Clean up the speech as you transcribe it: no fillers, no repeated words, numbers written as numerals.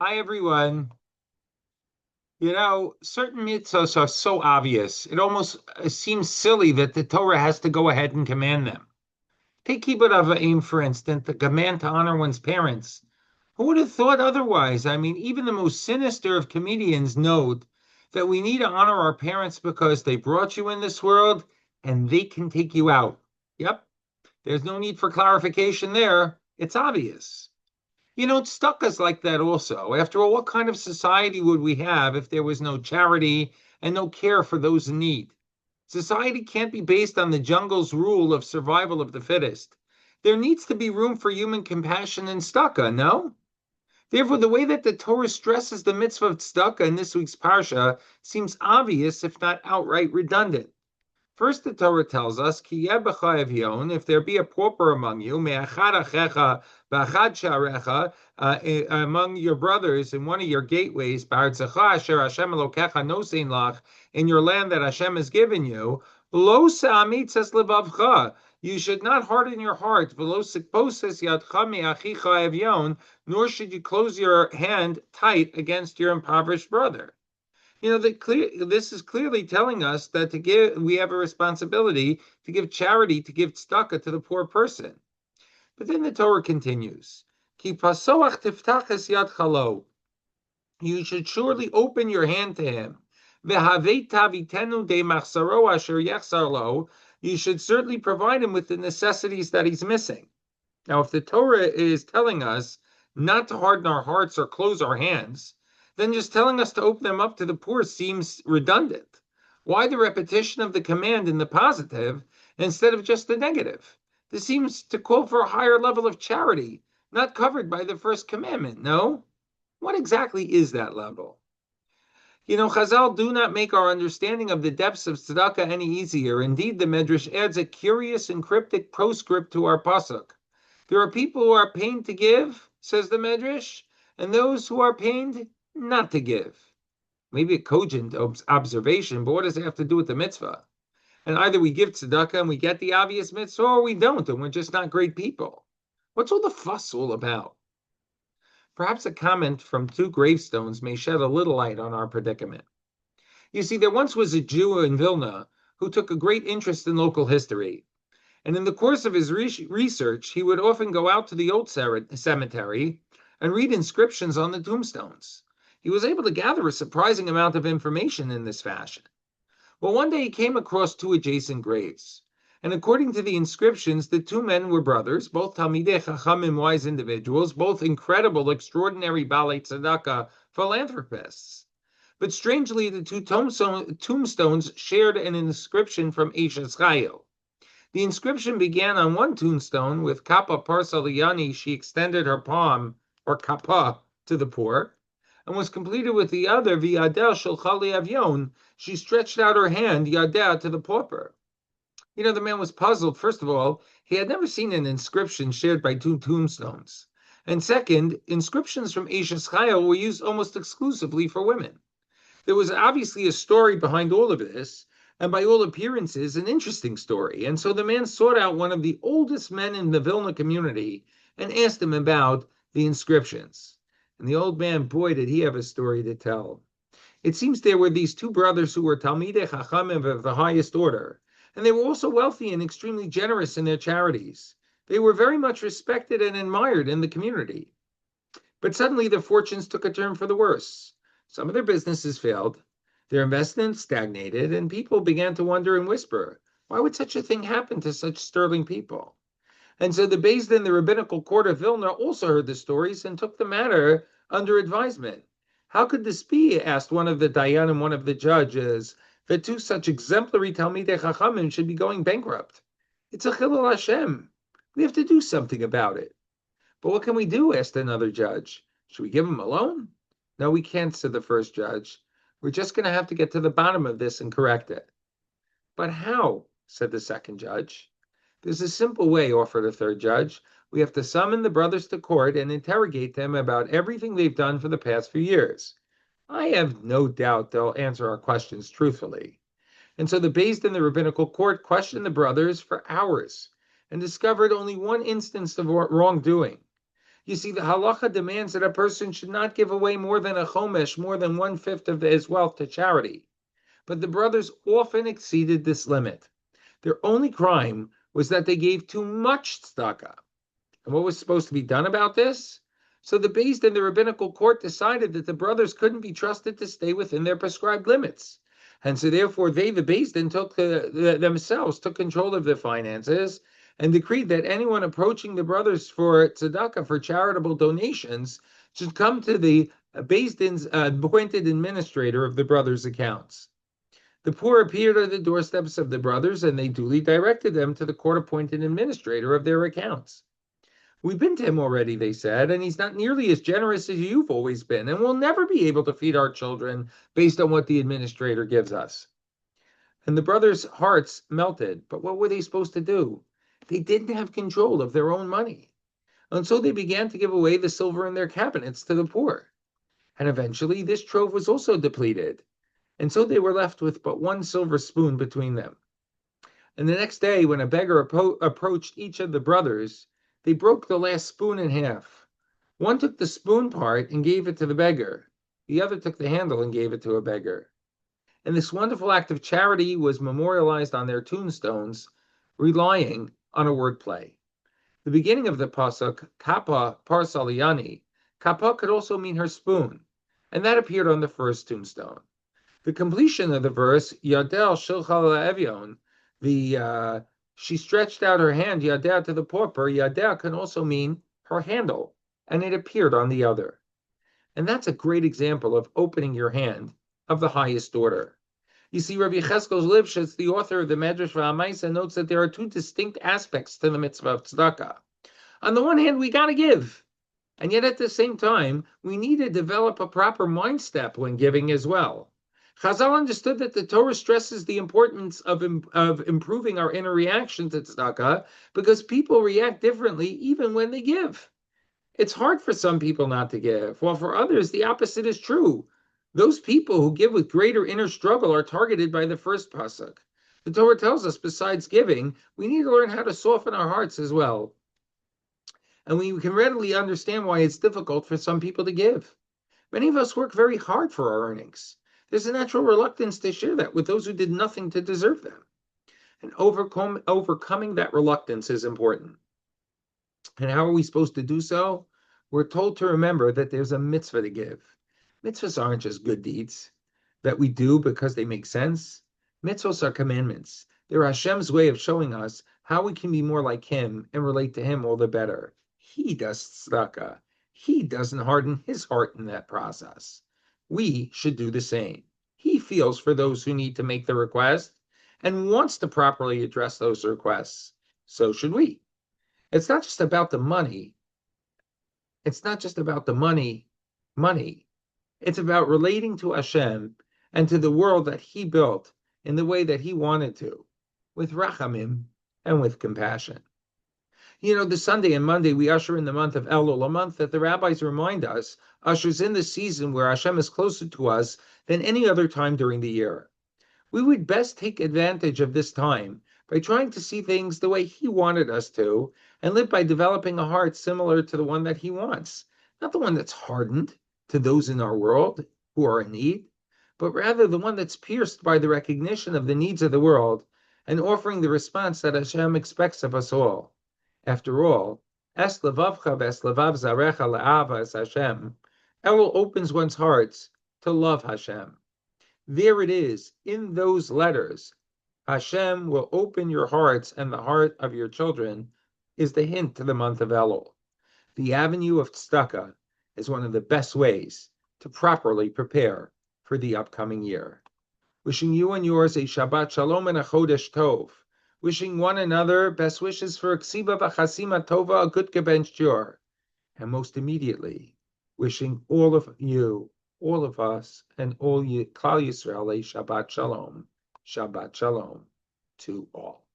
Hi, everyone. Certain mitzvahs are so obvious. It almost seems silly that the Torah has to go ahead and command them. Take Kibbut Avim, for instance, the command to honor one's parents. Who would have thought otherwise? I mean, even the most sinister of comedians know that we need to honor our parents because they brought you in this world and they can take you out. Yep, there's no need for clarification there. It's obvious. It stuck us like that also. After all, what kind of society would we have if there was no charity and no care for those in need? Society can't be based on the jungle's rule of survival of the fittest. There needs to be room for human compassion and tzedakah, no? Therefore, the way that the Torah stresses the mitzvah of tzedakah in this week's parsha seems obvious, if not outright redundant. First, the Torah tells us, "Ki yeh b'cha evyon," if there be a pauper among you, me'achad achecha b'achad sharecha, among your brothers in one of your gateways, b'artzecha asher Hashem Elokecha nosein lach, in your land that Hashem has given you, lo se'amitzas lebavcha, you should not harden your heart, v'lo sikposes yadcha me'achicha evyon, nor should you close your hand tight against your impoverished brother. This is clearly telling us that we have a responsibility to give charity, to give tzedakah to the poor person. But then the Torah continues, "Ki pasoach tiftach yad chalo." You should surely open your hand to him. Vehavei tavitenu de machsaro asher yechsar lo. You should certainly provide him with the necessities that he's missing. Now, if the Torah is telling us not to harden our hearts or close our hands, then just telling us to open them up to the poor seems redundant. Why the repetition of the command in the positive instead of just the negative? This seems to call for a higher level of charity, not covered by the first commandment, no? What exactly is that level? Chazal do not make our understanding of the depths of tzedakah any easier. Indeed, the Medrash adds a curious and cryptic postscript to our pasuk. There are people who are pained to give, says the Medrash, and those who are pained not to give. Maybe a cogent observation, but what does it have to do with the mitzvah? And either we give tzedakah and we get the obvious mitzvah, or we don't, and we're just not great people. What's all the fuss all about? Perhaps a comment from two gravestones may shed a little light on our predicament. You see, there once was a Jew in Vilna who took a great interest in local history. And in the course of his research, he would often go out to the old cemetery and read inscriptions on the tombstones. He was able to gather a surprising amount of information in this fashion. Well, one day he came across two adjacent graves. And according to the inscriptions, the two men were brothers, both Talmidei Chachamim, wise individuals, both incredible, extraordinary Balei Tzedakah philanthropists. But strangely, the two tombstones shared an inscription from Eishes Chayil. The inscription began on one tombstone with Kappa Parsaliyani, she extended her palm, or Kappa, to the poor, and was completed with the other, V'yadeh Shulchali Avyon, she stretched out her hand, Yadeh, to the pauper. The man was puzzled. First of all, he had never seen an inscription shared by two tombstones. And second, inscriptions from Eishes Chayil were used almost exclusively for women. There was obviously a story behind all of this, and by all appearances, an interesting story. And so the man sought out one of the oldest men in the Vilna community and asked him about the inscriptions. And the old man, boy, did he have a story to tell. It seems there were these two brothers who were Talmidei Chachamim of the highest order, and they were also wealthy and extremely generous in their charities. They were very much respected and admired in the community. But suddenly their fortunes took a turn for the worse. Some of their businesses failed, their investments stagnated, and people began to wonder and whisper, why would such a thing happen to such sterling people? And so the Beis Din, the rabbinical court of Vilna, also heard the stories and took the matter under advisement. How could this be, asked one of the Dayanim, one of the judges, that two such exemplary Talmidei Chachamim should be going bankrupt? It's a Chilul Hashem. We have to do something about it. But what can we do, asked another judge. Should we give them a loan? No, we can't, said the first judge. We're just going to have to get to the bottom of this and correct it. But how, said the second judge. There's a simple way, offered a third judge. We have to summon the brothers to court and interrogate them about everything they've done for the past few years. I have no doubt they'll answer our questions truthfully. And so the Beis Din, the rabbinical court, questioned the brothers for hours and discovered only one instance of wrongdoing. You see, the halacha demands that a person should not give away more than a chomesh, more than 1/5 of his wealth to charity. But the brothers often exceeded this limit. Their only crime was that they gave too much tzedakah. And what was supposed to be done about this? So the Beis Din, the rabbinical court, decided that the brothers couldn't be trusted to stay within their prescribed limits. And so therefore the Beis Din themselves took control of their finances and decreed that anyone approaching the brothers for tzedakah, for charitable donations, should come to the Beis Din's appointed administrator of the brothers' accounts. The poor appeared at the doorsteps of the brothers, and they duly directed them to the court-appointed administrator of their accounts. We've been to him already, they said, and he's not nearly as generous as you've always been, and we'll never be able to feed our children based on what the administrator gives us. And the brothers' hearts melted, but what were they supposed to do? They didn't have control of their own money. And so they began to give away the silver in their cabinets to the poor. And eventually this trove was also depleted. And so they were left with but one silver spoon between them. And the next day, when a beggar approached each of the brothers, they broke the last spoon in half. One took the spoon part and gave it to the beggar. The other took the handle and gave it to a beggar. And this wonderful act of charity was memorialized on their tombstones, relying on a wordplay. The beginning of the pasuk, Kappa Parsalayani, Kappa could also mean her spoon, and that appeared on the first tombstone. The completion of the verse, Yadel Shilchal Evyon, she stretched out her hand, Yadel, to the pauper. Yadel can also mean her handle, and it appeared on the other. And that's a great example of opening your hand of the highest order. You see, Rabbi Cheskel Lipschitz, the author of the Medrash V'Hamaisa, notes that there are two distinct aspects to the mitzvah of tzedakah. On the one hand, we got to give, and yet at the same time, we need to develop a proper mind step when giving as well. Chazal understood that the Torah stresses the importance of improving our inner reaction to tzedakah because people react differently even when they give. It's hard for some people not to give, while for others the opposite is true. Those people who give with greater inner struggle are targeted by the first pasuk. The Torah tells us, besides giving, we need to learn how to soften our hearts as well. And we can readily understand why it's difficult for some people to give. Many of us work very hard for our earnings. There's a natural reluctance to share that with those who did nothing to deserve them. And overcoming that reluctance is important. And how are we supposed to do so? We're told to remember that there's a mitzvah to give. Mitzvahs aren't just good deeds that we do because they make sense. Mitzvahs are commandments. They're Hashem's way of showing us how we can be more like Him and relate to Him all the better. He does tzedakah. He doesn't harden His heart in that process. We should do the same. He feels for those who need to make the request and wants to properly address those requests. So should we. It's not just about the money. It's not just about the money. It's about relating to Hashem and to the world that He built in the way that He wanted to, with rachamim and with compassion. You know, this Sunday and Monday, we usher in the month of Elul, a month that the rabbis remind us ushers in the season where Hashem is closer to us than any other time during the year. We would best take advantage of this time by trying to see things the way He wanted us to and live by developing a heart similar to the one that He wants, not the one that's hardened to those in our world who are in need, but rather the one that's pierced by the recognition of the needs of the world and offering the response that Hashem expects of us all. After all, Es levavcha v'es levav zarecha le'ava es Hashem. Elul opens one's hearts to love Hashem. There it is, in those letters. Hashem will open your hearts and the heart of your children is the hint to the month of Elul. The avenue of tzedakah is one of the best ways to properly prepare for the upcoming year. Wishing you and yours a Shabbat Shalom and a Chodesh Tov. Wishing one another best wishes for a Ksiba v'Chasima Tova, a good gebencht year. And most immediately, wishing all of you, all of us, and all Klal Yisrael a Shabbat Shalom to all.